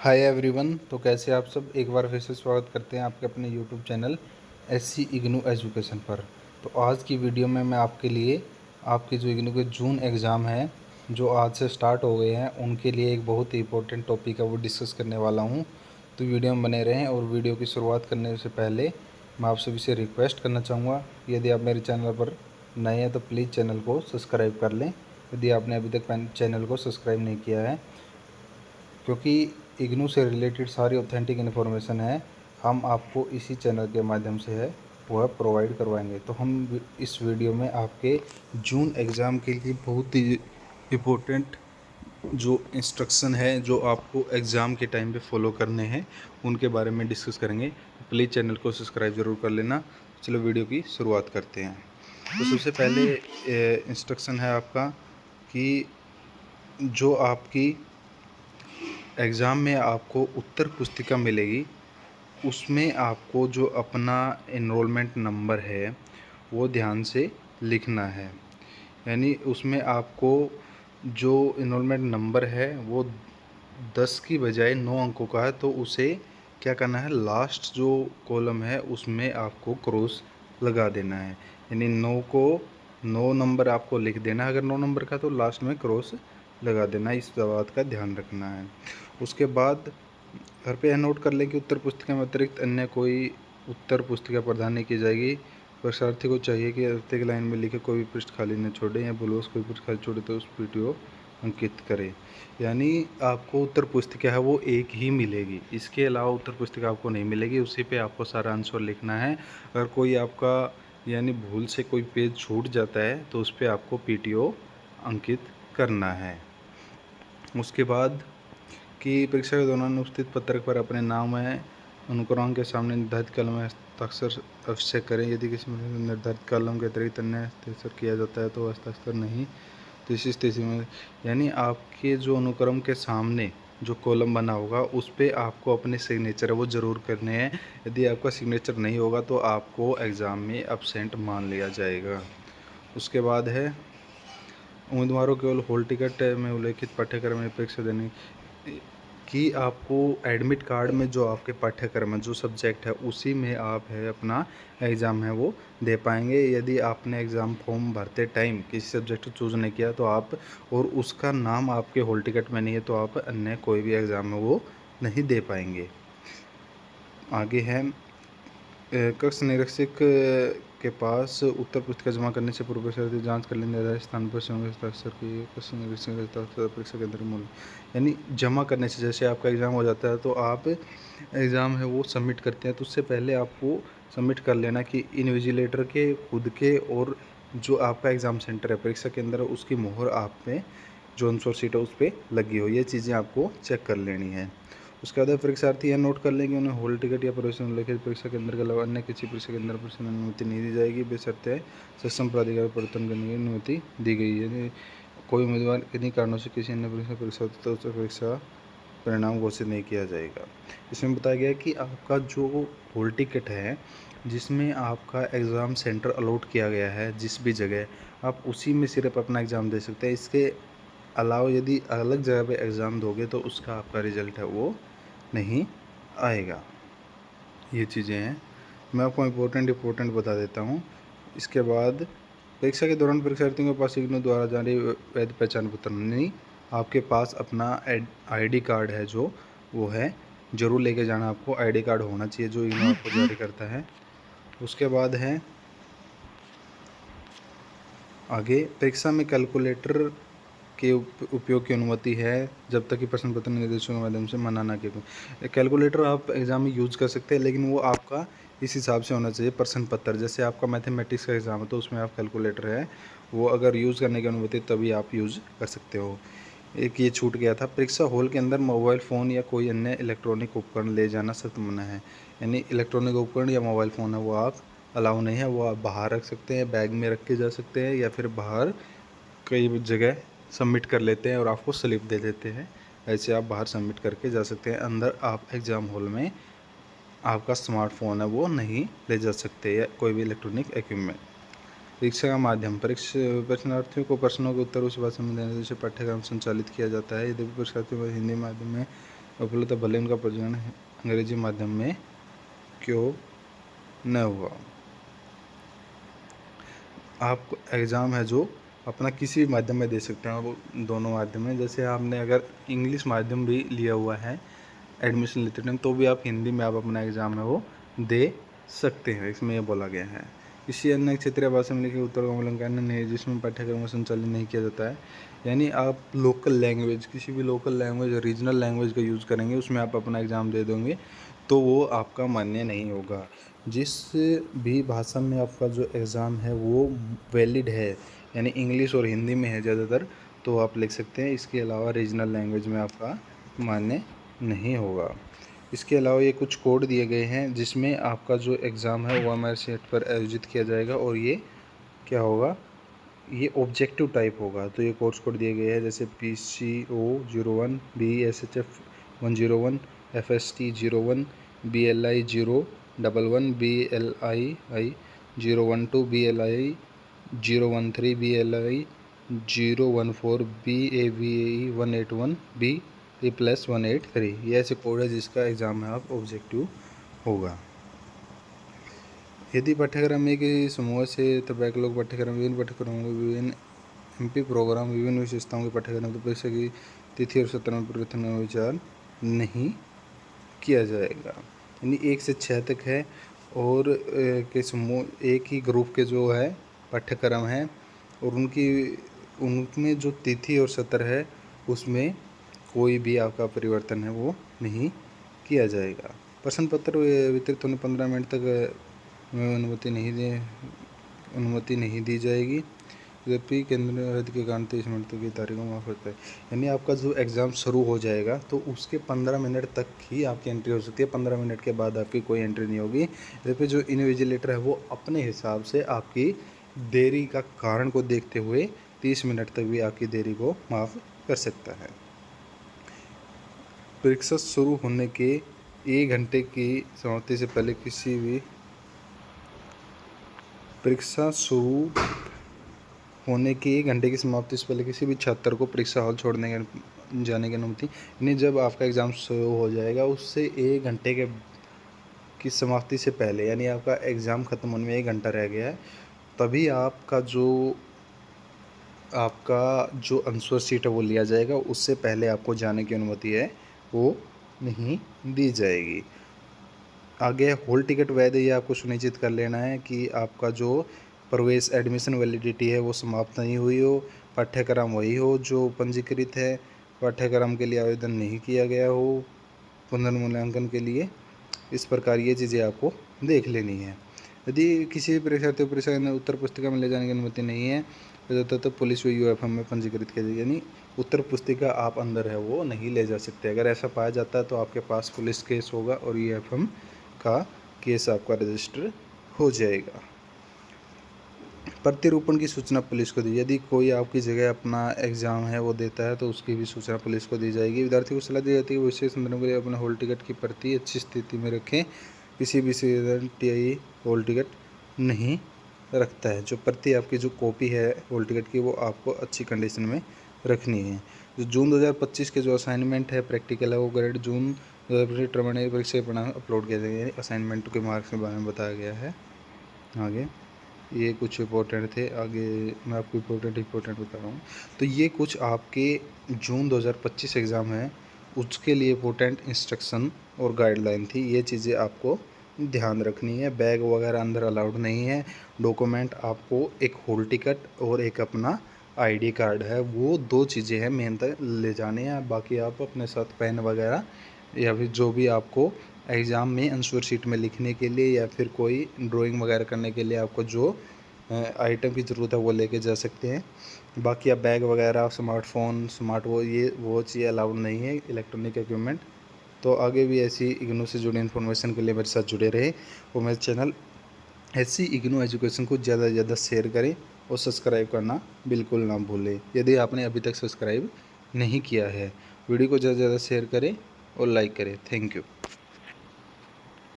Hi everyone. तो कैसे आप सब, एक बार फिर से स्वागत करते हैं आपके अपने YouTube channel SC IGNOU education पर। तो आज की वीडियो में मैं आपके लिए आपके जो इग्नू के जून एग्ज़ाम हैं जो आज से स्टार्ट हो गए हैं उनके लिए एक बहुत ही इंपॉर्टेंट टॉपिक है वो डिस्कस करने वाला हूं। तो वीडियो में बने रहें। और वीडियो की शुरुआत करने से पहले मैं आप सभी से रिक्वेस्ट करना चाहूँगा, यदि आप मेरे चैनल पर नए हैं तो प्लीज़ चैनल को सब्सक्राइब कर लें यदि आपने अभी तक चैनल को सब्सक्राइब नहीं किया है, क्योंकि इग्नू से रिलेटेड सारी ऑथेंटिक इन्फॉर्मेशन है हम आपको इसी चैनल के माध्यम से है वह प्रोवाइड करवाएंगे। तो हम इस वीडियो में आपके जून एग्ज़ाम के लिए बहुत ही इम्पोर्टेंट जो इंस्ट्रक्शन है जो आपको एग्ज़ाम के टाइम पे फॉलो करने हैं उनके बारे में डिस्कस करेंगे। प्लीज़ चैनल को सब्सक्राइब ज़रूर कर लेना। चलो वीडियो की शुरुआत करते हैं। तो सबसे पहले इंस्ट्रक्शन है आपका कि जो आपकी एग्ज़ाम में आपको उत्तर पुस्तिका मिलेगी उसमें आपको जो अपना एनरोलमेंट नंबर है वो ध्यान से लिखना है। यानी उसमें आपको जो एनरोलमेंट नंबर है वो 10 की बजाय 9 अंकों का है, तो उसे क्या करना है, लास्ट जो कॉलम है उसमें आपको क्रॉस लगा देना है। यानी 9 को 9 नंबर आपको लिख देना है, अगर 9 नंबर का तो लास्ट में क्रॉस लगा देना है। इस बात का ध्यान रखना है। उसके बाद घर पे यह नोट कर लें कि उत्तर पुस्तिका में अतिरिक्त अन्य कोई उत्तर पुस्तिका प्रदान नहीं की जाएगी। परीक्षार्थी को चाहिए कि प्रत्येक लाइन में लिखे कोई भी पृष्ठ खाली न छोड़े या भूलवश कोई पृष्ठ खाली छोड़े तो उस पीटीओ अंकित करें। यानी आपको उत्तर पुस्तिका है वो एक ही मिलेगी, इसके अलावा उत्तर पुस्तिका आपको नहीं मिलेगी। उसी पे आपको सारा आंसर लिखना है। अगर कोई आपका यानी भूल से कोई पेज छूट जाता है तो उस पर आपको पीटीओ अंकित करना है। उसके बाद कि परीक्षा के दौरान उपस्थित पत्रक पर अपने नाम है अनुक्रम के सामने निर्धारित कॉलम में हस्ताक्षर अवश्य करें। यदि किसी में निर्धारित कॉलम के अतिरिक्त अन्य हस्ताक्षर किया जाता है तो हस्ताक्षर नहीं। तो इसी स्थिति में यानी आपके जो अनुक्रम के सामने जो कॉलम बना होगा उस पर आपको अपने सिग्नेचर है वो ज़रूर करने हैं। यदि आपका सिग्नेचर नहीं होगा तो आपको एग्ज़ाम में एब्सेंट मान लिया जाएगा। उसके बाद है उम्मीदवारों केवल हॉल टिकट में उल्लेखित पाठ्यक्रम में परीक्षा देने कि आपको एडमिट कार्ड में जो आपके पाठ्यक्रम है जो सब्जेक्ट है उसी में आप है अपना एग्ज़ाम है वो दे पाएंगे। यदि आपने एग्ज़ाम फॉर्म भरते टाइम किसी सब्जेक्ट को चूज़ नहीं किया तो आप और उसका नाम आपके हॉल टिकट में नहीं है तो आप अन्य कोई भी एग्ज़ाम है वो नहीं दे पाएंगे। आगे है कक्ष निरीक्षक के पास उत्तर पुस्तिका जमा करने से पूर्व परीक्षार्थी जांच कर लें निर्धारित स्थान पर स्वयं हस्ताक्षर की कक्ष निरीक्षक परीक्षा केंद्र मूल्य। यानी जमा करने से जैसे आपका एग्ज़ाम हो जाता है तो आप एग्ज़ाम है वो सबमिट करते हैं तो उससे पहले आपको सबमिट कर लेना कि इन्विजिलेटर के खुद के और जो आपका एग्ज़ाम सेंटर है परीक्षा केंद्र उसकी मोहर आप में जो आंसर शीट है उस पर लगी हो, ये चीज़ें आपको चेक कर लेनी है। उसके बाद परीक्षार्थी यह नोट कर लें कि उन्हें हॉल टिकट या प्रवेश उल्लेखित परीक्षा केंद्र के अलावा अन्य किसी परीक्षा केंद्र पर अनुमति नहीं दी जाएगी, बशर्ते सक्षम प्राधिकार परिवर्तन करने की अनुमति दी गई है। कोई उम्मीदवार किन्हीं कारणों से किसी अन्य परीक्षा परिणाम घोषित नहीं किया जाएगा। इसमें बताया गया है कि आपका जो हॉल टिकट है जिसमें आपका एग्ज़ाम सेंटर अलॉट किया गया है जिस भी जगह आप उसी में सिर्फ अपना एग्ज़ाम दे सकते हैं। इसके अलावा यदि अलग जगह पे एग्ज़ाम दोगे तो उसका आपका रिज़ल्ट है वो नहीं आएगा। ये चीज़ें हैं, मैं आपको इम्पोर्टेंट बता देता हूँ। इसके बाद परीक्षा के दौरान परीक्षार्थियों के पास इग्नू द्वारा जारी वैध पहचान पत्र नहीं, आपके पास अपना आईडी कार्ड है जो वो है ज़रूर लेके जाना। आपको आईडी कार्ड होना चाहिए जो इग्नू आपको जारी करता है। उसके बाद है आगे परीक्षा में कैलकुलेटर के उपयोग की अनुमति है जब तक कि प्रश्न पत्र निर्देशों के माध्यम से मना ना किया। कैलकुलेटर आप एग्ज़ाम में यूज़ कर सकते हैं लेकिन वो आपका इस हिसाब से होना चाहिए प्रश्न पत्र। जैसे आपका मैथमेटिक्स का एग्ज़ाम है तो उसमें आप कैलकुलेटर है वो अगर यूज़ करने की अनुमति तभी आप यूज़ कर सकते हो। एक ये छूट गया था, परीक्षा हॉल के अंदर मोबाइल फ़ोन या कोई अन्य इलेक्ट्रॉनिक उपकरण ले जाना सख्त मना है। यानी इलेक्ट्रॉनिक उपकरण या मोबाइल फ़ोन है वो आप अलाउ नहीं है, वो आप बाहर रख सकते हैं, बैग में रख के जा सकते हैं या फिर बाहर कई जगह सबमिट कर लेते हैं और आपको स्लिप दे देते हैं, ऐसे आप बाहर सबमिट करके जा सकते हैं। अंदर आप एग्ज़ाम हॉल में आपका स्मार्टफोन है वो नहीं ले जा सकते या कोई भी इलेक्ट्रॉनिक इक्विपमेंट। परीक्षा का माध्यम परीक्षार्थियों को प्रश्नों के उत्तर उस भाषा में देने से पाठ्यक्रम संचालित किया जाता है। यदि परीक्षार्थियों को हिंदी माध्यम में उपलब्ध था, भले उनका प्रजनन अंग्रेजी माध्यम में क्यों न हुआ। आप एग्ज़ाम है जो अपना किसी भी माध्यम में दे सकते हैं, वो दोनों माध्यम में। जैसे आपने अगर इंग्लिश माध्यम भी लिया हुआ है एडमिशन लेते टाइम, तो भी आप हिंदी में आप अपना एग्ज़ाम है वो दे सकते हैं, इसमें यह बोला गया है। किसी अन्य क्षेत्रीय भाषा में लिखे उत्तर का मूल्यांकन नहीं है जिसमें पाठ्यक्रम का संचालन नहीं किया जाता है। यानी आप लोकल लैंग्वेज, किसी भी लोकल लैंग्वेज, रीजनल लैंग्वेज का यूज़ करेंगे, उसमें आप अपना एग्ज़ाम दे दोगे तो वो आपका मान्य नहीं होगा। जिस भी भाषा में आपका जो एग्ज़ाम है वो वैलिड है, यानी इंग्लिश और हिंदी में है ज़्यादातर, तो आप लिख सकते हैं। इसके अलावा रीजनल लैंग्वेज में आपका मान्य नहीं होगा। इसके अलावा ये कुछ कोड दिए गए हैं जिसमें आपका जो एग्ज़ाम है वो हमारे सेट पर आयोजित किया जाएगा, और ये क्या होगा, ये ऑब्जेक्टिव टाइप होगा। तो ये कोर्स कोड दिए गए हैं, जैसे PCO01, BSHF 101, FST 01, BLI 011, BLII 012, BLI 013, BLI 014, BAVAE 181, BE+183। ये ऐसे कोड है जिसका एग्ज़ाम है आप ऑब्जेक्टिव होगा। यदि पाठ्यक्रम एक ही समूह से तो बैकलॉग पाठ्यक्रम, विभिन्न पाठ्यक्रमों, विभिन्न MP प्रोग्राम, विभिन्न विशेषताओं के पाठ्यक्रम, तो परीक्षा की तिथि और सत्र में परिवर्तन में विचार नहीं किया जाएगा। यानी 1 से 6 तक है, और के समूह एक ही ग्रुप के जो है पाठ्यक्रम हैं, और उनमें जो तिथि और सत्र है उसमें कोई भी आपका परिवर्तन है वो नहीं किया जाएगा। प्रश्न पत्र वितरित होने 15 मिनट तक अनुमति नहीं दी जाएगी, जबकि केंद्र रद्द के कारण 23 मिनट तक की तारीख को माफ होता है। यानी आपका जो एग्ज़ाम शुरू हो जाएगा तो उसके 15 मिनट तक ही आपकी एंट्री हो सकती है, 15 मिनट के बाद आपकी कोई एंट्री नहीं होगी। जबकि जो इन्विजिलेटर है वो अपने हिसाब से आपकी देरी का कारण को देखते हुए 30 मिनट तक भी आपकी देरी को माफ़ कर सकता है। परीक्षा शुरू होने के 1 घंटे की समाप्ति से पहले किसी भी परीक्षा शुरू होने के 1 घंटे की समाप्ति से पहले किसी भी छात्र को परीक्षा हॉल छोड़ने के जाने की अनुमति, यानी जब आपका एग्ज़ाम शुरू हो जाएगा उससे 1 घंटे की समाप्ति से पहले, यानी आपका एग्ज़ाम ख़त्म होने में 1 घंटा रह गया है, तभी आपका जो आंसर शीट है वो लिया जाएगा। उससे पहले आपको जाने की अनुमति है वो नहीं दी जाएगी। आगे हॉल टिकट वैध है, ये आपको सुनिश्चित कर लेना है कि आपका जो प्रवेश एडमिशन वैलिडिटी है वो समाप्त नहीं हुई हो, पाठ्यक्रम वही हो जो पंजीकृत है, पाठ्यक्रम के लिए आवेदन नहीं किया गया हो पुनर्मूल्यांकन के लिए। इस प्रकार ये चीज़ें आपको देख लेनी है। यदि किसी भी परीक्षार्थी को परीक्षा में उत्तर पुस्तिका में ले जाने की अनुमति नहीं है तो पुलिस व UFM में पंजीकृत किया जाएगा, यानी उत्तर पुस्तिका आप अंदर है वो नहीं ले जा सकते। अगर ऐसा पाया जाता है तो आपके पास पुलिस केस होगा और UFM का केस आपका रजिस्टर हो जाएगा। प्रत्यारोपण की सूचना पुलिस को दी, यदि कोई आपकी जगह अपना एग्ज़ाम है वो देता है तो उसकी भी सूचना पुलिस को दी जाएगी। विद्यार्थी को सलाह दी जाती है कि विशेष संदर्भ के लिए अपने हॉल टिकट की प्रति अच्छी स्थिति में रखें। किसी भी TI हॉल टिकट नहीं रखता है। जो प्रति आपकी जो कॉपी है हॉल टिकट की वो आपको अच्छी कंडीशन में रखनी है। जो जून 2025 के जो असाइनमेंट है प्रैक्टिकल है वो ग्रेड जून 2025 प्रमाणित परीक्षा परिणाम अपलोड किया जाएगा, यानी असाइनमेंट के मार्क्स के बारे में बताया गया है। आगे ये कुछ इंपॉर्टेंट थे, आगे मैं आपको इंपॉर्टेंट बता रहा हूँ। तो ये कुछ आपके जून 2025 एग्ज़ाम है उसके लिए इंपॉर्टेंट इंस्ट्रक्शन और गाइडलाइन थी। ये चीज़ें आपको ध्यान रखनी है। बैग वगैरह अंदर अलाउड नहीं है। डॉक्यूमेंट आपको एक हॉल टिकट और एक अपना ID कार्ड है, वो 2 चीज़ें हैं मेन तक ले जाने हैं। बाकी आप अपने साथ पेन वगैरह या फिर जो भी आपको एग्ज़ाम में आंसर शीट में लिखने के लिए या फिर कोई ड्राइंग वगैरह करने के लिए आपको जो आइटम की ज़रूरत है वो लेके जा सकते हैं। बाकी आप बैग वगैरह, स्मार्टफोन, स्मार्ट वो चीज़ें अलाउड नहीं है, इलेक्ट्रॉनिक इक्विपमेंट। तो आगे भी ऐसी इग्नू से जुड़ी इन्फॉर्मेशन के लिए मेरे साथ जुड़े रहे और मेरे चैनल ऐसी इग्नू एजुकेशन को ज़्यादा से ज़्यादा शेयर करें और सब्सक्राइब करना बिल्कुल ना भूलें यदि आपने अभी तक सब्सक्राइब नहीं किया है। वीडियो को ज़्यादा से ज़्यादा शेयर करें और लाइक करें। Thank you.